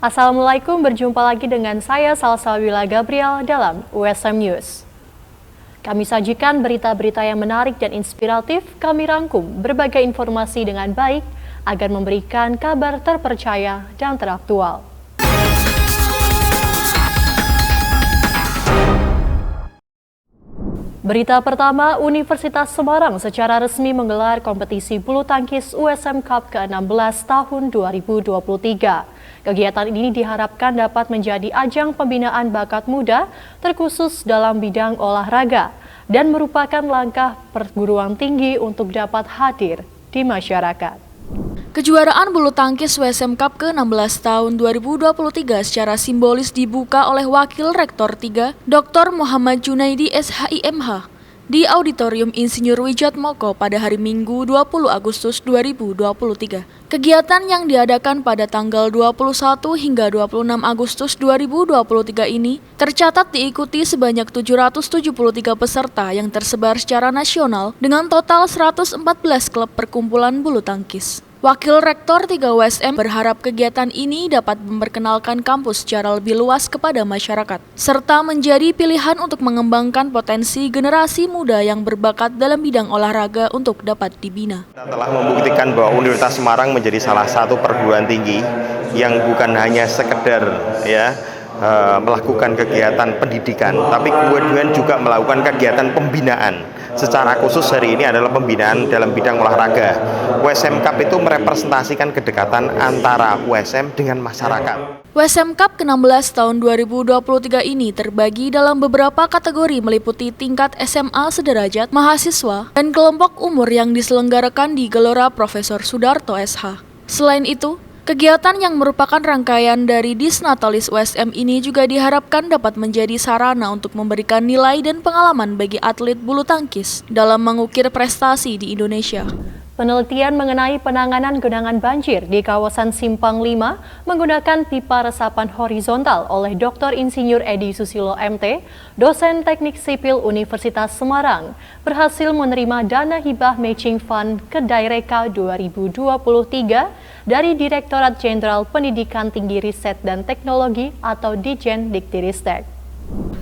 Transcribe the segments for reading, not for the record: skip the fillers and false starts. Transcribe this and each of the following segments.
Assalamualaikum, berjumpa lagi dengan saya Salsabila Gabriel dalam USM News. Kami sajikan berita-berita yang menarik dan inspiratif, kami rangkum berbagai informasi dengan baik agar memberikan kabar terpercaya dan teraktual. Berita pertama, Universitas Semarang secara resmi menggelar kompetisi bulu tangkis USM Cup ke-16 tahun 2023. Kegiatan ini diharapkan dapat menjadi ajang pembinaan bakat muda terkhusus dalam bidang olahraga dan merupakan langkah perguruan tinggi untuk dapat hadir di masyarakat. Kejuaraan bulu tangkis USM Cup ke-16 tahun 2023 secara simbolis dibuka oleh Wakil Rektor 3, Dr. Muhammad Junaidi SHIMH, di Auditorium Insinyur Wijatmoko pada hari Minggu 20 Agustus 2023. Kegiatan yang diadakan pada tanggal 21 hingga 26 Agustus 2023 ini tercatat diikuti sebanyak 773 peserta yang tersebar secara nasional dengan total 114 klub perkumpulan bulu tangkis. Wakil Rektor 3 USM berharap kegiatan ini dapat memperkenalkan kampus secara lebih luas kepada masyarakat, serta menjadi pilihan untuk mengembangkan potensi generasi muda yang berbakat dalam bidang olahraga untuk dapat dibina. Kita telah membuktikan bahwa Universitas Semarang menjadi salah satu perguruan tinggi yang bukan hanya sekedar melakukan kegiatan pendidikan, tapi kemudian juga melakukan kegiatan pembinaan. Secara khusus hari ini adalah pembinaan dalam bidang olahraga. USM Cup itu merepresentasikan kedekatan antara USM dengan masyarakat. USM Cup ke-16 tahun 2023 ini terbagi dalam beberapa kategori meliputi tingkat SMA sederajat, mahasiswa, dan kelompok umur yang diselenggarakan di Gelora Profesor Sudarto SH. Selain itu, kegiatan yang merupakan rangkaian dari Disnatalis USM ini juga diharapkan dapat menjadi sarana untuk memberikan nilai dan pengalaman bagi atlet bulu tangkis dalam mengukir prestasi di Indonesia. Penelitian mengenai penanganan genangan banjir di kawasan Simpang 5 menggunakan pipa resapan horizontal oleh Dr. Insinyur Edi Susilo MT, dosen Teknik Sipil Universitas Semarang, berhasil menerima dana hibah matching fund Kedaireka 2023 dari Direktorat Jenderal Pendidikan Tinggi Riset dan Teknologi atau Dijen Diktiristek.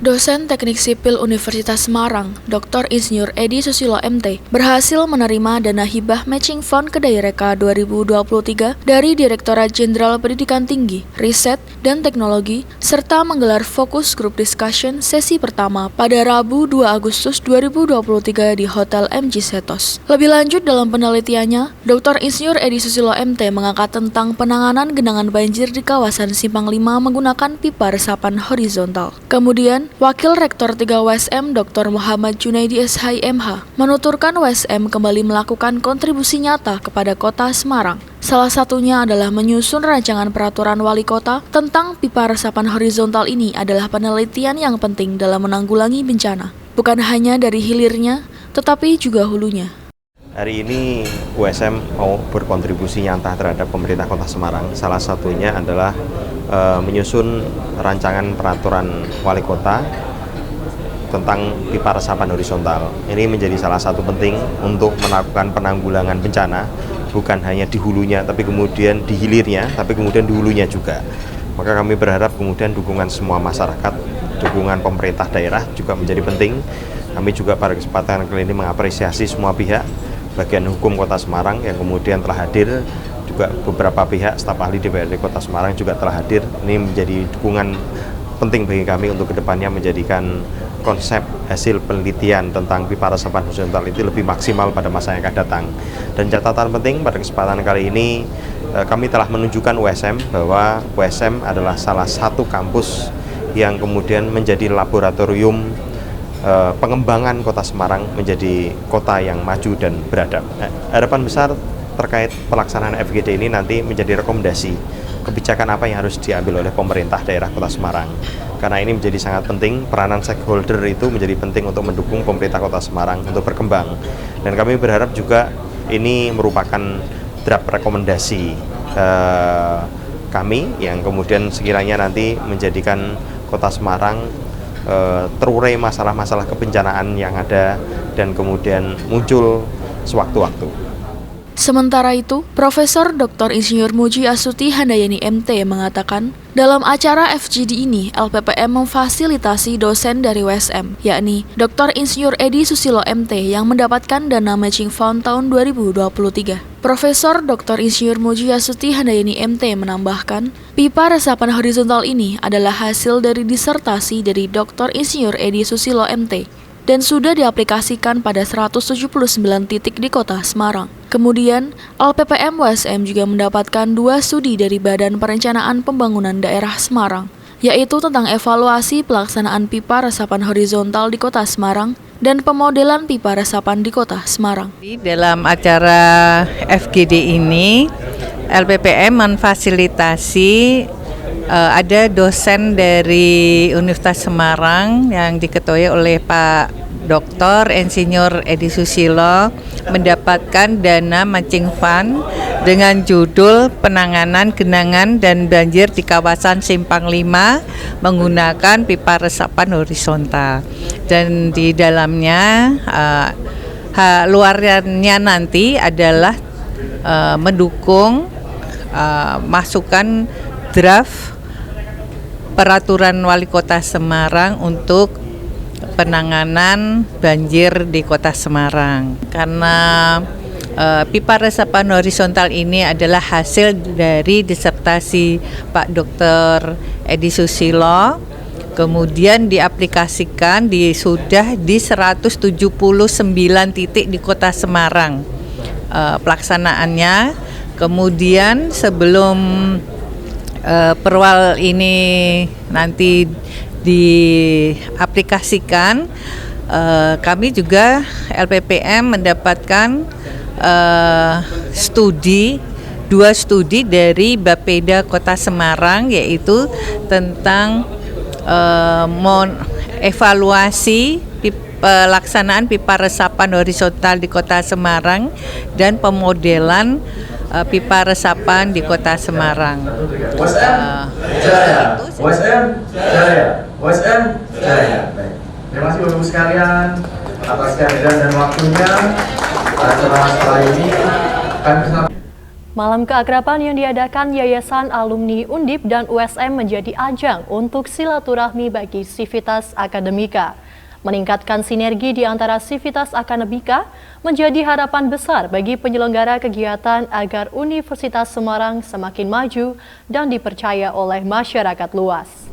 Dosen Teknik Sipil Universitas Semarang, Dr. Insinyur Edi Susilo MT, berhasil menerima dana hibah matching fund Kedaireka 2023 dari Direktorat Jenderal Pendidikan Tinggi, Riset, dan Teknologi, serta menggelar fokus group discussion sesi pertama pada Rabu 2 Agustus 2023 di Hotel MG Setos. Lebih lanjut dalam penelitiannya, Dr. Insinyur Edi Susilo MT mengangkat tentang penanganan genangan banjir di kawasan Simpang 5 menggunakan pipa resapan horizontal. Kemudian, Wakil Rektor 3 USM Dr. Muhammad Junaidi SHIMH menuturkan USM kembali melakukan kontribusi nyata kepada Kota Semarang. Salah satunya adalah menyusun rancangan peraturan wali kota tentang pipa resapan horizontal. Ini adalah penelitian yang penting dalam menanggulangi bencana, bukan hanya dari hilirnya, tetapi juga hulunya. Hari ini USM mau berkontribusi nyata terhadap pemerintah Kota Semarang. Salah satunya adalah menyusun rancangan peraturan wali kota tentang pipa resapan horizontal. Ini menjadi salah satu penting untuk melakukan penanggulangan bencana, bukan hanya di hulunya, tapi kemudian di hilirnya, tapi kemudian di hulunya juga. Maka kami berharap kemudian dukungan semua masyarakat, dukungan pemerintah daerah juga menjadi penting. Kami juga pada kesempatan kali ini mengapresiasi semua pihak, bagian hukum Kota Semarang yang kemudian telah hadir, juga beberapa pihak staf ahli DPRD Kota Semarang juga telah hadir. Ini menjadi dukungan penting bagi kami untuk kedepannya menjadikan konsep hasil penelitian tentang pipa resapan horizontal itu lebih maksimal pada masa yang akan datang. Dan catatan penting pada kesempatan kali ini, kami telah menunjukkan USM bahwa USM adalah salah satu kampus yang kemudian menjadi laboratorium pengembangan Kota Semarang menjadi kota yang maju dan beradab. Harapan besar terkait pelaksanaan FGD ini nanti menjadi rekomendasi kebijakan apa yang harus diambil oleh pemerintah daerah Kota Semarang. Karena ini menjadi sangat penting, peranan stakeholder itu menjadi penting untuk mendukung pemerintah Kota Semarang untuk berkembang. Dan kami berharap juga ini merupakan draft rekomendasi kami yang kemudian sekiranya nanti menjadikan Kota Semarang terurai masalah-masalah kebencanaan yang ada dan kemudian muncul sewaktu-waktu. Sementara itu, Profesor Dr. Insinyur Muji Astuti Handayani MT mengatakan, dalam acara FGD ini, LPPM memfasilitasi dosen dari USM, yakni Dr. Insinyur Edi Susilo MT yang mendapatkan dana Matching Fund tahun 2023. Profesor Dr. Insinyur Muji Astuti Handayani MT menambahkan, pipa resapan horizontal ini adalah hasil dari disertasi dari Dr. Insinyur Edi Susilo MT dan sudah diaplikasikan pada 179 titik di kota Semarang. Kemudian, LPPM USM juga mendapatkan 2 studi dari Badan Perencanaan Pembangunan Daerah Semarang, yaitu tentang evaluasi pelaksanaan pipa resapan horizontal di kota Semarang dan pemodelan pipa resapan di kota Semarang. Dalam acara FGD ini, LPPM memfasilitasi ada dosen dari Universitas Semarang yang diketuai oleh Pak Dr. Insinyur Edi Susilo mendapatkan dana Matching Fund dengan judul Penanganan Genangan dan Banjir di Kawasan Simpang 5 menggunakan pipa resapan horizontal. Dan di dalamnya luarannya nanti adalah mendukung masukan draft Peraturan Wali Kota Semarang untuk penanganan banjir di Kota Semarang. Karena pipa resapan horizontal ini adalah hasil dari disertasi Pak Dr. Edi Susilo, kemudian diaplikasikan sudah di 179 titik di Kota Semarang pelaksanaannya. Kemudian sebelum perwal ini nanti diaplikasikan, kami juga LPPM mendapatkan dua studi dari Bapeda Kota Semarang, yaitu tentang evaluasi pelaksanaan pipa resapan horizontal di Kota Semarang dan pemodelan pipa resapan di Kota Semarang. Terima kasih Bapak-Ibu sekalian atas kehadiran dan waktunya. Setelah ini kami bersama. Malam keakraban yang diadakan Yayasan Alumni Undip dan USM menjadi ajang untuk silaturahmi bagi Civitas Akademika. Meningkatkan sinergi di antara Civitas Akademika menjadi harapan besar bagi penyelenggara kegiatan agar Universitas Semarang semakin maju dan dipercaya oleh masyarakat luas.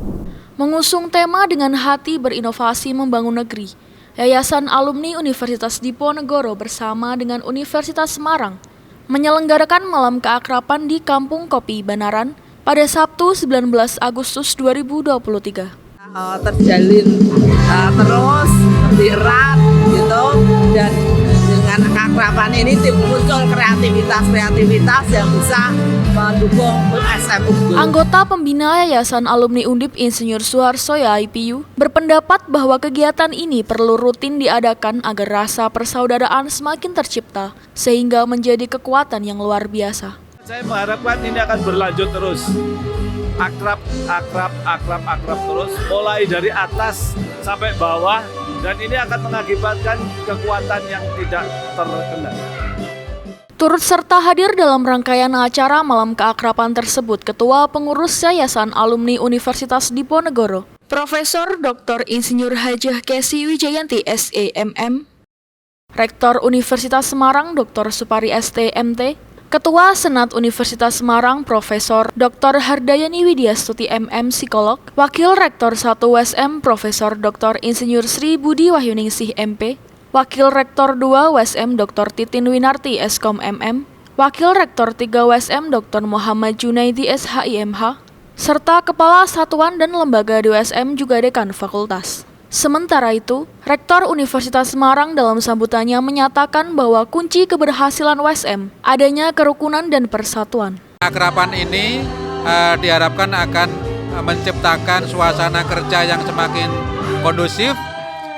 Mengusung tema dengan hati berinovasi membangun negeri, Yayasan Alumni Universitas Diponegoro bersama dengan Universitas Semarang menyelenggarakan malam keakraban di Kampung Kopi Banaran pada Sabtu 19 Agustus 2023. Terjalin terus erat gitu, dan dengan keakraban ini muncul kreativitas yang bisa mendukung USM. Anggota pembina Yayasan Alumni Undip Insinyur Suharsoya IPU berpendapat bahwa kegiatan ini perlu rutin diadakan agar rasa persaudaraan semakin tercipta sehingga menjadi kekuatan yang luar biasa. Saya mengharapkan ini akan berlanjut terus. Akrab terus, mulai dari atas sampai bawah, dan ini akan mengakibatkan kekuatan yang tidak terkendali. Turut serta hadir dalam rangkaian acara malam keakraban tersebut Ketua Pengurus Yayasan Alumni Universitas Diponegoro, Profesor Dr. Insinyur Hajah Kesi Wijayanti SEMM, Rektor Universitas Semarang Dr. Supari STMT, Ketua Senat Universitas Semarang Profesor Dr. Hardayani Widyastuti MM Psikolog, Wakil Rektor 1 USM Profesor Dr. Insinyur Sri Budi Wahyuningsih MP, Wakil Rektor 2 USM Dr. Titin Winarti Eskom MM, Wakil Rektor 3 USM Dr. Muhammad Junaidi SHIMH, serta Kepala Satuan dan Lembaga di USM juga Dekan Fakultas. Sementara itu, Rektor Universitas Semarang dalam sambutannya menyatakan bahwa kunci keberhasilan USM adanya kerukunan dan persatuan. Keakraban ini diharapkan akan menciptakan suasana kerja yang semakin kondusif,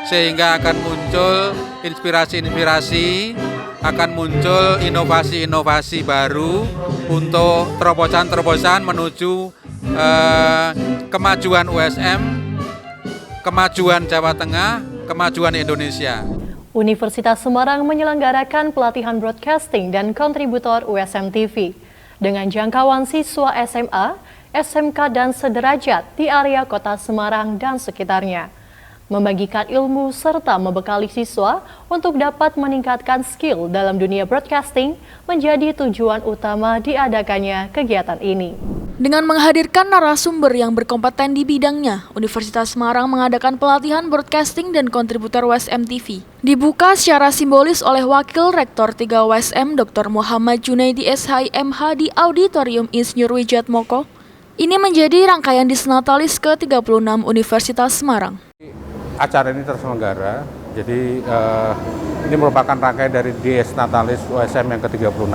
sehingga akan muncul inspirasi-inspirasi, akan muncul inovasi-inovasi baru untuk terobosan-terobosan menuju kemajuan USM, kemajuan Jawa Tengah, kemajuan Indonesia. Universitas Semarang menyelenggarakan pelatihan broadcasting dan kontributor USM TV dengan jangkauan siswa SMA, SMK dan sederajat di area kota Semarang dan sekitarnya. Membagikan ilmu serta membekali siswa untuk dapat meningkatkan skill dalam dunia broadcasting menjadi tujuan utama diadakannya kegiatan ini. Dengan menghadirkan narasumber yang berkompeten di bidangnya, Universitas Semarang mengadakan pelatihan broadcasting dan kontributor USM TV. Dibuka secara simbolis oleh Wakil Rektor 3 USM Dr. Muhammad Junaidi SHMH di Auditorium Insinyur Wijatmoko. Ini menjadi rangkaian Disnatalis ke-36 Universitas Semarang. Acara ini terselenggara, jadi ini merupakan rangkaian dari Dies Natalis USM yang ke-36.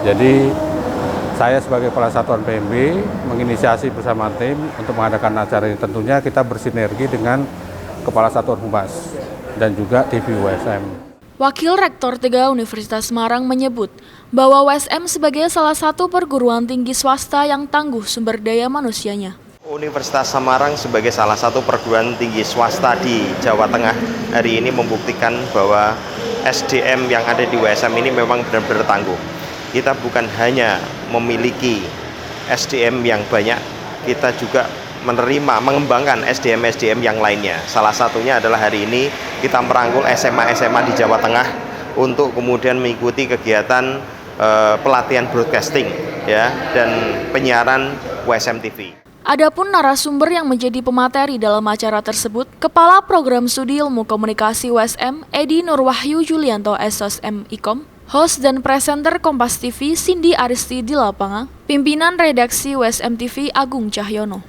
Jadi saya sebagai Kepala Satuan PMB menginisiasi bersama tim untuk mengadakan acara ini. Tentunya kita bersinergi dengan Kepala Satuan Humas dan juga TV USM. Wakil Rektor 3 Universitas Semarang menyebut bahwa USM sebagai salah satu perguruan tinggi swasta yang tangguh sumber daya manusianya. Universitas Semarang sebagai salah satu perguruan tinggi swasta di Jawa Tengah hari ini membuktikan bahwa SDM yang ada di USM ini memang benar-benar tangguh. Kita bukan hanya memiliki SDM yang banyak, kita juga mengembangkan SDM-SDM yang lainnya. Salah satunya adalah hari ini kita merangkul SMA-SMA di Jawa Tengah untuk kemudian mengikuti kegiatan pelatihan broadcasting ya dan penyiaran USM TV. Adapun narasumber yang menjadi pemateri dalam acara tersebut, Kepala Program Studi Ilmu Komunikasi USM, Edi Nurwahyu Julianto SOSM IKOM, host dan presenter Kompas TV Cindy Aristi di lapangan, pimpinan redaksi USM TV Agung Cahyono.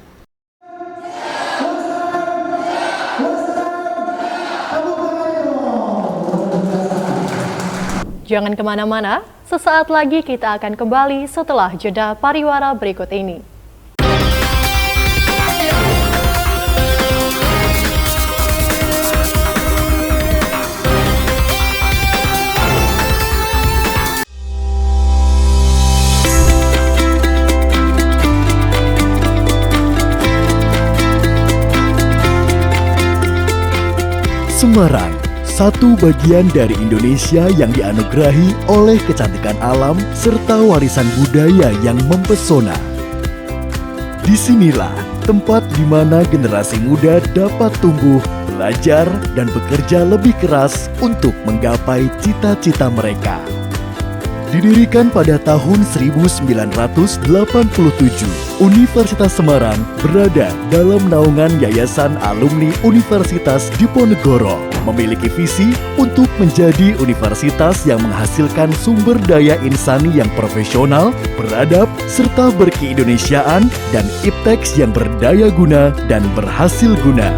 Jangan kemana-mana, sesaat lagi kita akan kembali setelah jeda pariwara berikut ini. Semarang, satu bagian dari Indonesia yang dianugerahi oleh kecantikan alam serta warisan budaya yang mempesona. Disinilah tempat di mana generasi muda dapat tumbuh, belajar, dan bekerja lebih keras untuk menggapai cita-cita mereka. Didirikan pada tahun 1987, Universitas Semarang berada dalam naungan Yayasan Alumni Universitas Diponegoro, memiliki visi untuk menjadi universitas yang menghasilkan sumber daya insani yang profesional, beradab, serta berkeindonesiaan, dan ipteks yang berdaya guna dan berhasil guna.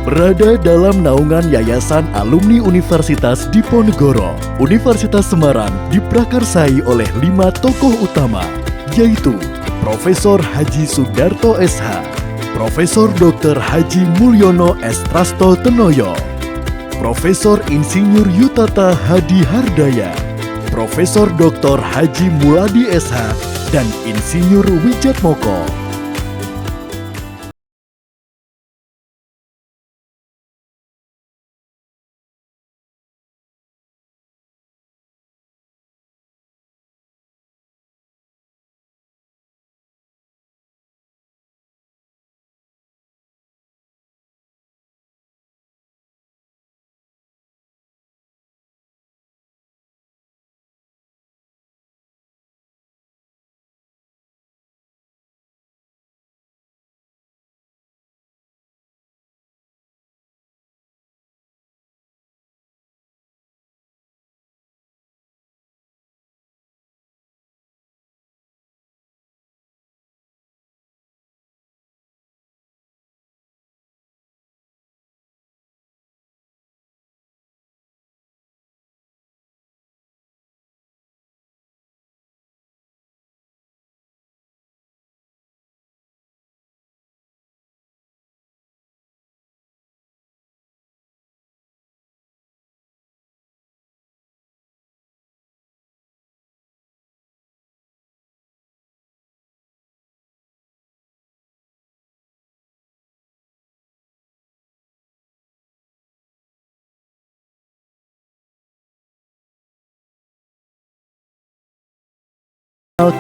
Berada dalam naungan Yayasan Alumni Universitas Diponegoro, Universitas Semarang diprakarsai oleh 5 tokoh utama, yaitu Profesor Haji Sudarto SH, Profesor Dr. Haji Mulyono S. Trasto Tenoyo, Profesor Insinyur Yutata Hadi Hardaya, Profesor Dr. Haji Muladi SH, dan Insinyur Wijatmoko.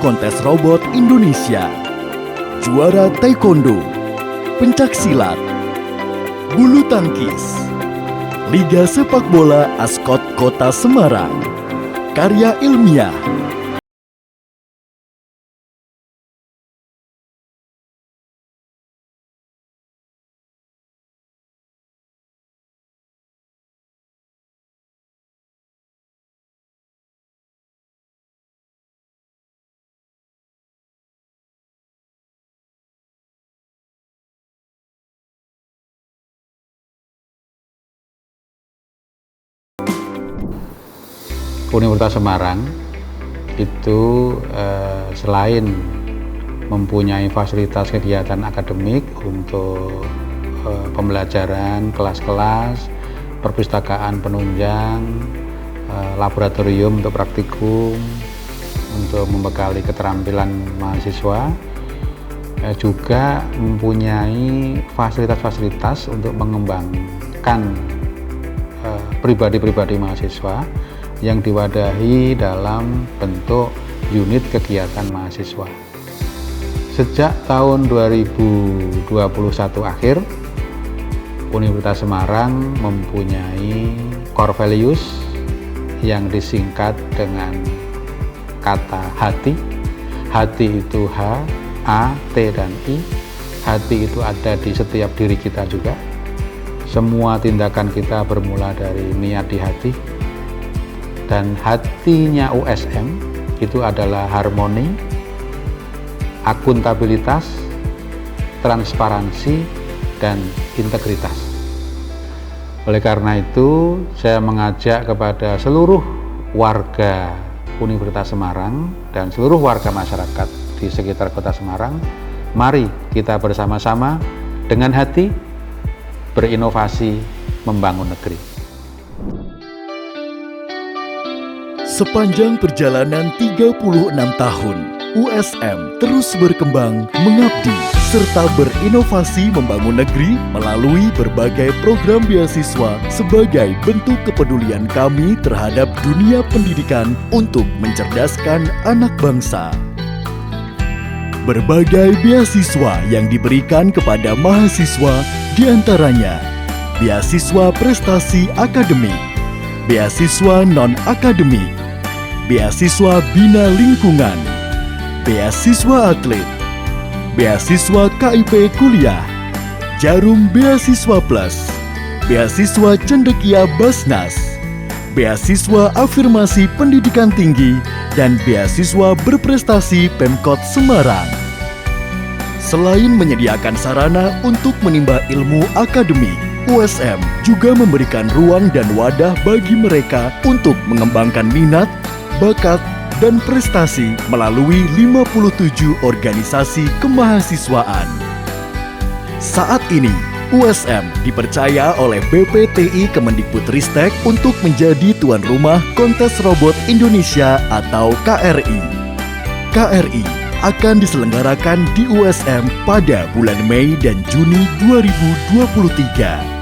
Kontes Robot Indonesia, juara taekwondo, pencaksilat, bulu tangkis, Liga Sepak Bola Askot Kota Semarang, karya ilmiah, Universitas Semarang itu selain mempunyai fasilitas kegiatan akademik untuk pembelajaran, kelas-kelas, perpustakaan penunjang, laboratorium untuk praktikum, untuk membekali keterampilan mahasiswa, juga mempunyai fasilitas-fasilitas untuk mengembangkan pribadi-pribadi mahasiswa yang diwadahi dalam bentuk unit kegiatan mahasiswa. Sejak tahun 2021 akhir, Universitas Semarang mempunyai core values yang disingkat dengan kata hati. Hati itu H, A, T, dan I. Hati itu ada di setiap diri kita juga. Semua tindakan kita bermula dari niat di hati. Dan hatinya USM itu adalah harmoni, akuntabilitas, transparansi, dan integritas. Oleh karena itu, saya mengajak kepada seluruh warga Universitas Semarang dan seluruh warga masyarakat di sekitar Kota Semarang, mari kita bersama-sama dengan hati berinovasi membangun negeri. Sepanjang perjalanan 36 tahun, USM terus berkembang, mengabdi, serta berinovasi membangun negeri melalui berbagai program beasiswa sebagai bentuk kepedulian kami terhadap dunia pendidikan untuk mencerdaskan anak bangsa. Berbagai beasiswa yang diberikan kepada mahasiswa diantaranya beasiswa prestasi akademik, beasiswa non-akademik, beasiswa bina lingkungan, beasiswa atlet, beasiswa KIP kuliah, Jarum Beasiswa Plus, beasiswa Cendekia Basnas, beasiswa afirmasi pendidikan tinggi, dan beasiswa berprestasi Pemkot Semarang. Selain menyediakan sarana untuk menimba ilmu akademik, USM juga memberikan ruang dan wadah bagi mereka untuk mengembangkan minat, bakat, dan prestasi melalui 57 organisasi kemahasiswaan. Saat ini, USM dipercaya oleh BPTI Kemendikbudristek untuk menjadi tuan rumah Kontes Robot Indonesia atau KRI. KRI akan diselenggarakan di USM pada bulan Mei dan Juni 2023.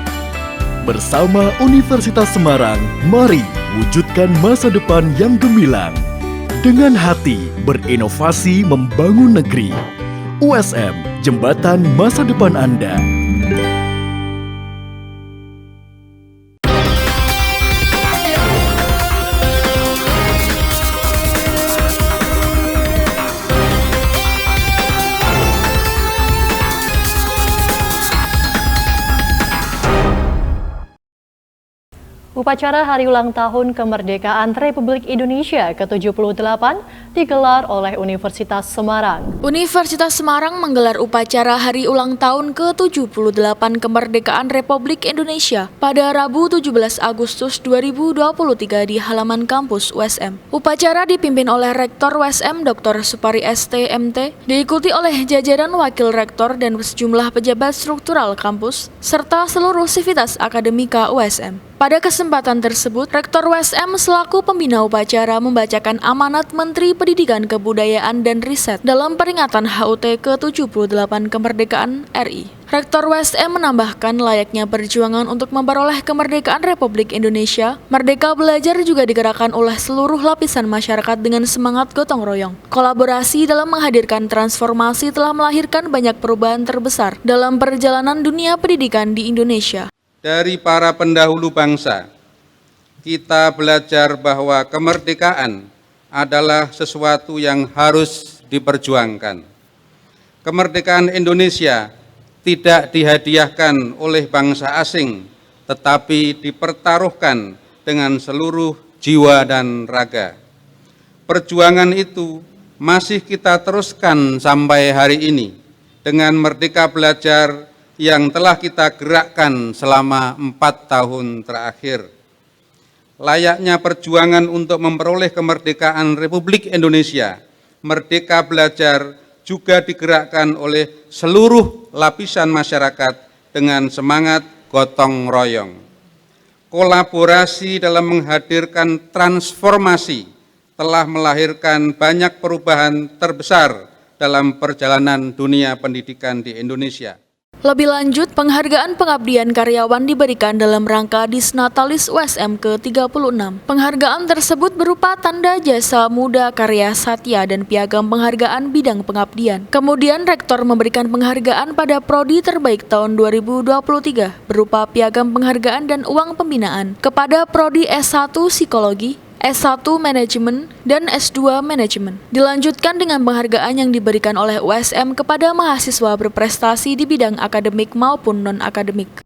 Bersama Universitas Semarang, mari wujudkan masa depan yang gemilang. Dengan hati berinovasi membangun negeri. USM, jembatan masa depan Anda. Upacara Hari Ulang Tahun Kemerdekaan Republik Indonesia ke-78 digelar oleh Universitas Semarang. Universitas Semarang menggelar upacara Hari Ulang Tahun ke-78 Kemerdekaan Republik Indonesia pada Rabu 17 Agustus 2023 di halaman kampus USM. Upacara dipimpin oleh Rektor USM Dr. Supari ST MT, diikuti oleh jajaran Wakil Rektor dan sejumlah pejabat struktural kampus, serta seluruh sivitas akademika USM. Pada kesempatan tersebut, Rektor USM selaku pembina upacara membacakan amanat Menteri Pendidikan Kebudayaan dan Riset dalam peringatan HUT ke-78 kemerdekaan RI. Rektor USM menambahkan layaknya perjuangan untuk memperoleh kemerdekaan Republik Indonesia, Merdeka Belajar juga digerakkan oleh seluruh lapisan masyarakat dengan semangat gotong royong. Kolaborasi dalam menghadirkan transformasi telah melahirkan banyak perubahan terbesar dalam perjalanan dunia pendidikan di Indonesia. Dari para pendahulu bangsa, kita belajar bahwa kemerdekaan adalah sesuatu yang harus diperjuangkan. Kemerdekaan Indonesia tidak dihadiahkan oleh bangsa asing, tetapi dipertaruhkan dengan seluruh jiwa dan raga. Perjuangan itu masih kita teruskan sampai hari ini dengan Merdeka Belajar yang telah kita gerakkan selama 4 tahun terakhir. Layaknya perjuangan untuk memperoleh kemerdekaan Republik Indonesia, Merdeka Belajar juga digerakkan oleh seluruh lapisan masyarakat dengan semangat gotong royong. Kolaborasi dalam menghadirkan transformasi telah melahirkan banyak perubahan terbesar dalam perjalanan dunia pendidikan di Indonesia. Lebih lanjut, penghargaan pengabdian karyawan diberikan dalam rangka Disnatalis USM ke-36. Penghargaan tersebut berupa tanda jasa muda karya Satya dan piagam penghargaan bidang pengabdian. Kemudian Rektor memberikan penghargaan pada Prodi terbaik tahun 2023 berupa piagam penghargaan dan uang pembinaan kepada Prodi S1 Psikologi, S1 Manajemen, dan S2 Manajemen. Dilanjutkan dengan penghargaan yang diberikan oleh USM kepada mahasiswa berprestasi di bidang akademik maupun non-akademik.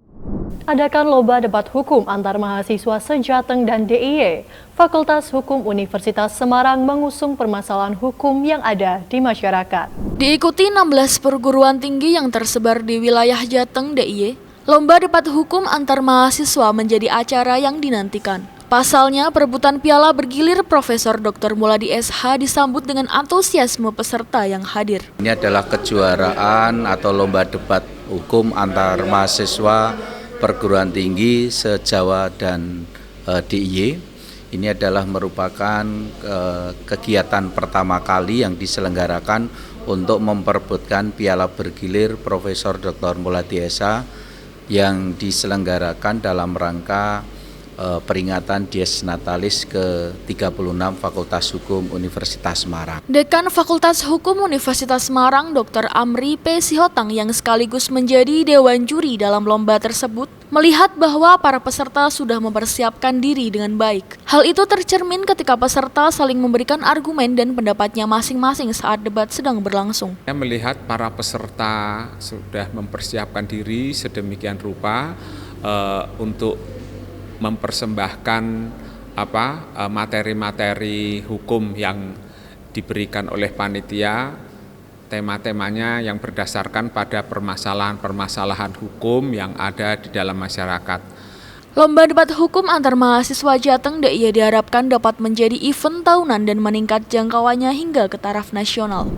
Adakan lomba debat hukum antar mahasiswa se-Jateng dan DIY. Fakultas Hukum Universitas Semarang mengusung permasalahan hukum yang ada di masyarakat. Diikuti 16 perguruan tinggi yang tersebar di wilayah Jateng DIY, lomba debat hukum antar mahasiswa menjadi acara yang dinantikan. Pasalnya, perebutan piala bergilir Profesor Dr. Muladi SH disambut dengan antusiasme peserta yang hadir. Ini adalah kejuaraan atau lomba debat hukum antar mahasiswa perguruan tinggi se-Jawa dan DIY. Ini adalah merupakan kegiatan pertama kali yang diselenggarakan untuk memperebutkan piala bergilir Profesor Dr. Muladi SH yang diselenggarakan dalam rangka peringatan Dies Natalis ke-36 Fakultas Hukum Universitas Semarang. Dekan Fakultas Hukum Universitas Semarang, Dr. Amri P. Sihotang yang sekaligus menjadi dewan juri dalam lomba tersebut, melihat bahwa para peserta sudah mempersiapkan diri dengan baik. Hal itu tercermin ketika peserta saling memberikan argumen dan pendapatnya masing-masing saat debat sedang berlangsung. Saya melihat para peserta sudah mempersiapkan diri sedemikian rupa untuk mempersembahkan materi-materi hukum yang diberikan oleh panitia, tema-temanya yang berdasarkan pada permasalahan-permasalahan hukum yang ada di dalam masyarakat. Lomba debat hukum antar mahasiswa Jateng DIY diharapkan dapat menjadi event tahunan dan meningkat jangkauannya hingga ke taraf nasional.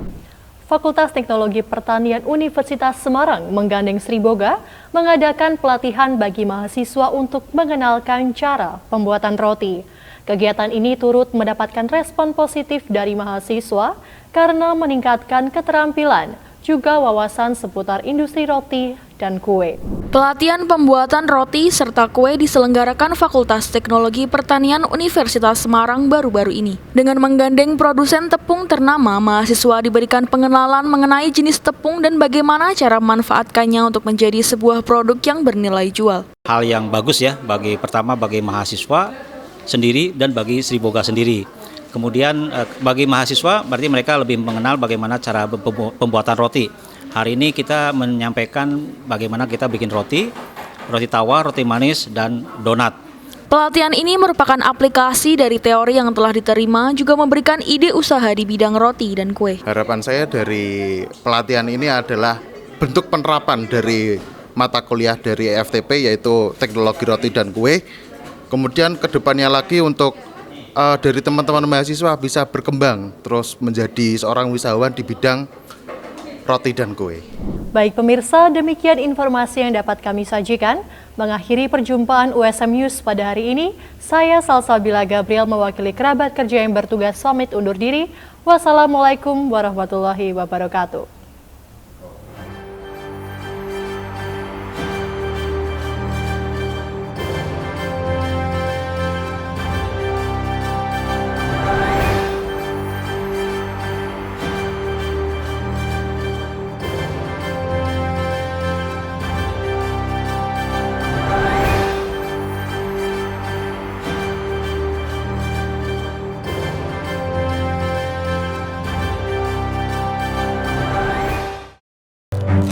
Fakultas Teknologi Pertanian Universitas Semarang menggandeng Sri Boga mengadakan pelatihan bagi mahasiswa untuk mengenalkan cara pembuatan roti. Kegiatan ini turut mendapatkan respon positif dari mahasiswa karena meningkatkan keterampilan, juga wawasan seputar industri roti dan kue. Pelatihan pembuatan roti serta kue diselenggarakan Fakultas Teknologi Pertanian Universitas Semarang baru-baru ini. Dengan menggandeng produsen tepung ternama, mahasiswa diberikan pengenalan mengenai jenis tepung dan bagaimana cara memanfaatkannya untuk menjadi sebuah produk yang bernilai jual. Hal yang bagus ya, bagi mahasiswa sendiri dan bagi Sri Boga sendiri. Kemudian bagi mahasiswa berarti mereka lebih mengenal bagaimana cara pembuatan roti. Hari ini kita menyampaikan bagaimana kita bikin roti tawar, roti manis, dan donat. Pelatihan ini merupakan aplikasi dari teori yang telah diterima, juga memberikan ide usaha di bidang roti dan kue. Harapan saya dari pelatihan ini adalah bentuk penerapan dari mata kuliah dari FTP, yaitu teknologi roti dan kue. Kemudian kedepannya lagi untuk dari teman-teman mahasiswa bisa berkembang terus menjadi seorang wisatawan di bidang roti dan kue. Baik pemirsa, demikian informasi yang dapat kami sajikan. Mengakhiri perjumpaan USM News pada hari ini, saya Salsabila Gabriel mewakili kerabat kerja yang bertugas pamit undur diri. Wassalamualaikum warahmatullahi wabarakatuh.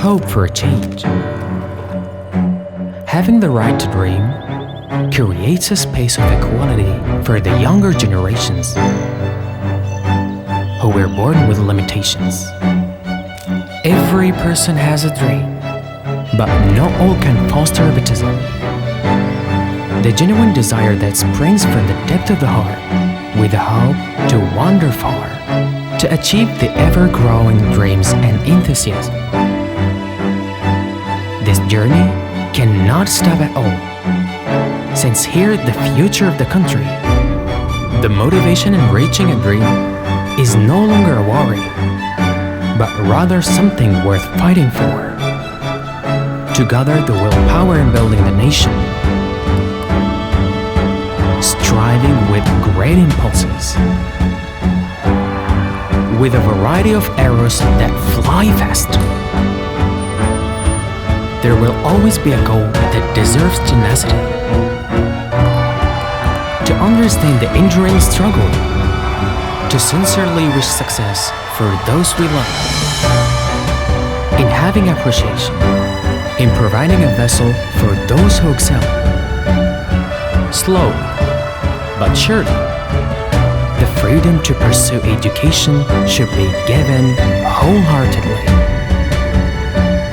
Hope for a change. Having the right to dream creates a space of equality for the younger generations who were born with limitations. Every person has a dream, but not all can foster egotism. The genuine desire that springs from the depth of the heart, with the hope to wander far, to achieve the ever-growing dreams and enthusiasm. This journey cannot stop at all, since here the future of the country, the motivation in reaching a dream is no longer a worry, but rather something worth fighting for. To gather the willpower in building the nation, striving with great impulses, with a variety of arrows that fly fast. There will always be a goal that deserves tenacity. To understand the enduring struggle, to sincerely wish success for those we love. In having appreciation, in providing a vessel for those who excel. Slowly, but surely, the freedom to pursue education should be given wholeheartedly.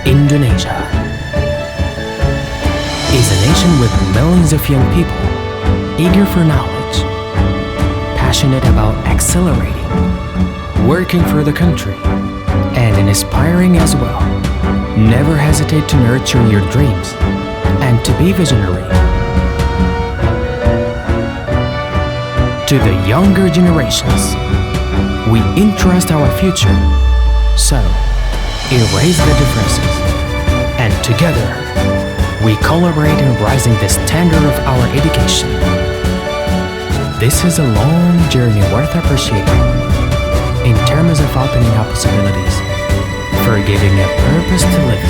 Indonesia is a nation with millions of young people, eager for knowledge, passionate about accelerating, working for the country, and inspiring as well. Never hesitate to nurture your dreams and to be visionary. To the younger generations, we entrust our future, so erase the differences, and together, we collaborate in rising the standard of our education. This is a long journey worth appreciating in terms of opening up possibilities, for giving a purpose to live.